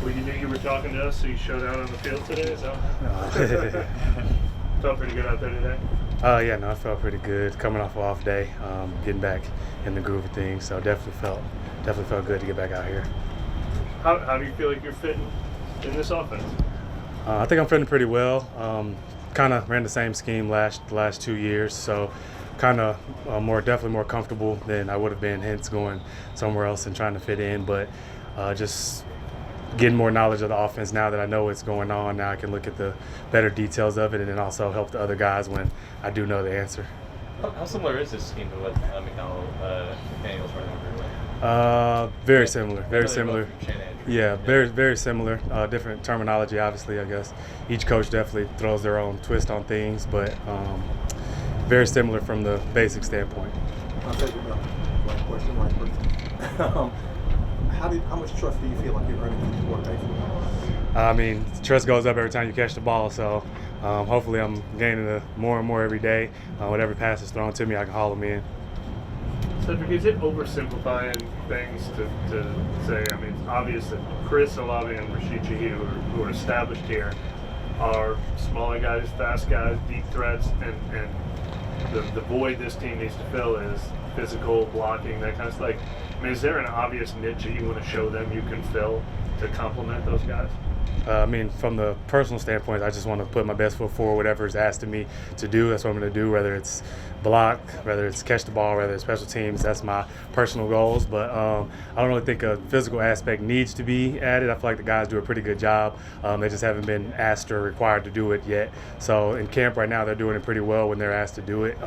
Well, you knew you were talking to us, so you showed out on the field today, is that No. Felt pretty good out there today? Yeah, no, I felt pretty good coming off an off day, getting back in the groove of things. So definitely felt good to get back out here. How do you feel like you're fitting in this offense? I think I'm fitting pretty well. Kind of ran the same scheme the last 2 years, so kind of definitely more comfortable than I would have been, hence going somewhere else and trying to fit in. But just getting more knowledge of the offense now that I know what's going on. Now I can look at the better details of it and then also help the other guys when I do know the answer. How similar is this scheme to what McDaniel's running over? Very similar. Very Really similar. both Shane Andrews. Yeah, very similar. Different terminology, obviously, I guess. Each coach definitely throws their own twist on things, but very similar from the basic standpoint. I'll take one question. How much trust do you feel like you're earning from the quarterback? I mean, trust goes up every time you catch the ball, so hopefully I'm gaining more and more every day. Whatever pass is thrown to me, I can haul them in. Cedrick, is it oversimplifying things to say, I mean, it's obvious that Chris Olave and Rashid Shaheed, who are established here, are smaller guys, fast guys, deep threats, and the void this team needs to fill is physical, blocking, that kind of stuff. Like, I mean, is there an obvious niche that you want to show them you can fill to complement those guys? I mean, from the personal standpoint, I just want to put my best foot forward, whatever is asked of me to do. That's what I'm going to do, whether it's block, whether it's catch the ball, whether it's special teams. That's my personal goals. But I don't really think a physical aspect needs to be added. I feel like the guys do a pretty good job. They just haven't been asked or required to do it yet. So in camp right now, they're doing it pretty well when they're asked to do it.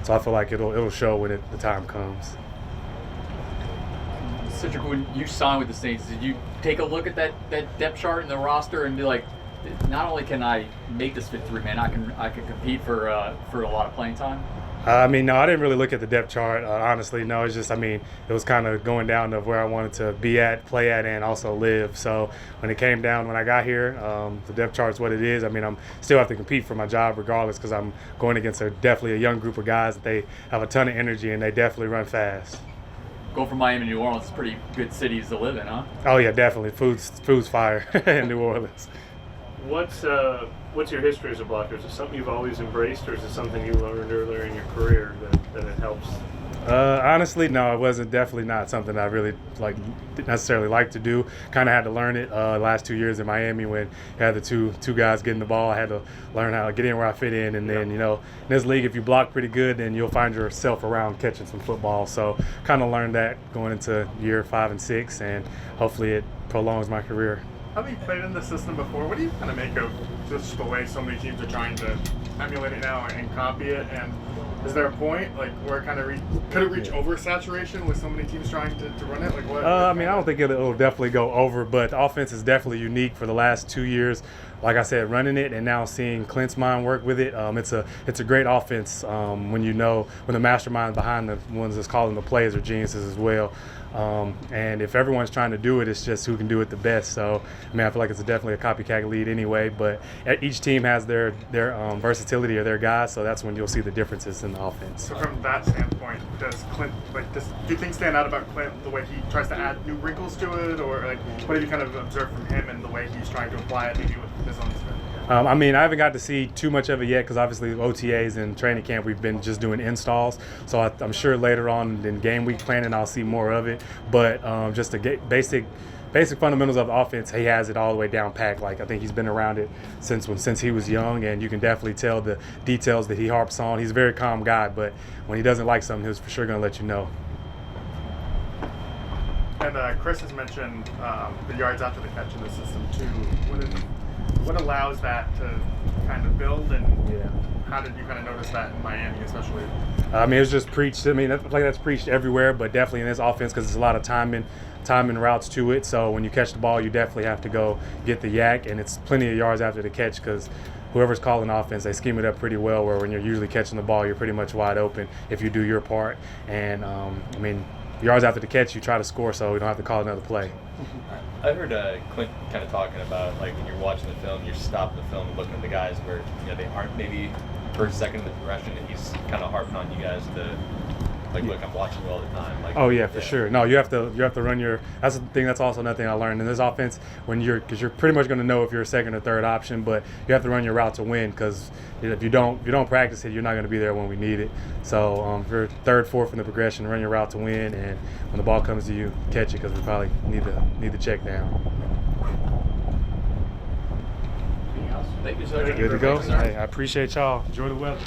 So I feel like it'll show when the time comes. Cedrick, when you signed with the Saints, did you take a look at that depth chart in the roster and be like, not only can I make this fit 3-man, I can compete for a lot of playing time? I mean, no, I didn't really look at the depth chart. Honestly, no, it's just, I mean, it was kind of going down to where I wanted to be at, play at, and also live. So when it came down, when I got here, the depth chart's what it is. I mean, I'm still have to compete for my job regardless because I'm going against definitely a young group of guys that they have a ton of energy and they definitely run fast. Going from Miami to New Orleans is pretty good cities to live in, huh? Oh yeah, definitely. Food's fire in New Orleans. What's your history as a blocker? Is it something you've always embraced, or is it something you learned earlier in your career that it helps? Honestly, no, it wasn't. Definitely not something I really necessarily like to do. Kind of had to learn it last 2 years in Miami when you had the two guys getting the ball. I had to learn how to get in where I fit in, and then in this league, if you block pretty good, then you'll find yourself around catching some football. So kind of learned that going into year 5 and 6, and hopefully it prolongs my career. Having played in the system before, what do you kind of make of just the way so many teams are trying to emulate it now and copy it? And is there a point where it kind of could it reach oversaturation with so many teams trying to run it? I mean, I don't think it'll definitely go over, but the offense is definitely unique for the last 2 years. Like I said, running it and now seeing Clint's mind work with it, it's a great offense when the mastermind behind the ones that's calling the plays are geniuses as well. And if everyone's trying to do it, it's just who can do it the best. So, I mean, I feel like it's definitely a copycat lead anyway, but each team has their versatility of their guys, so that's when you'll see the differences in the offense. So from that standpoint, does Clint, do things stand out about Clint, the way he tries to add new wrinkles to it, or what have you kind of observed from him and the way he's trying to apply it maybe with his own stuff? I mean, I haven't got to see too much of it yet because obviously OTAs and training camp, we've been just doing installs. So I'm sure later on in game week planning, I'll see more of it. But just the basic fundamentals of the offense, he has it all the way down packed. I think he's been around it since he was young, and you can definitely tell the details that he harps on. He's a very calm guy, but when he doesn't like something, he's for sure going to let you know. And Chris has mentioned the yards after the catch in the system too. What allows that to kind of build, and how did you kind of notice that in Miami especially? I mean, it's just preached. I mean, that's preached everywhere, but definitely in this offense because there's a lot of timing routes to it. So when you catch the ball, you definitely have to go get the yak, and it's plenty of yards after the catch because whoever's calling offense, they scheme it up pretty well where when you're usually catching the ball, you're pretty much wide open if you do your part. And, I mean, yards after the catch, you try to score so we don't have to call another play. I heard Clint kind of talking about when you're watching the film, you're stopping the film and looking at the guys where they aren't maybe first, second in the progression, and he's kind of harping on you guys to Like, look, I'm watching you all the time. Like, Oh yeah, for sure. No, you have to run your. That's the thing. That's also another thing I learned in this offense. Because you're pretty much going to know if you're a second or third option, but you have to run your route to win. Because if you don't practice it, you're not going to be there when we need it. So if you're third, fourth in the progression, run your route to win, and when the ball comes to you, catch it because we probably need the check down. Thank you, sir. Good to go. Hey, I appreciate y'all. Enjoy the weather.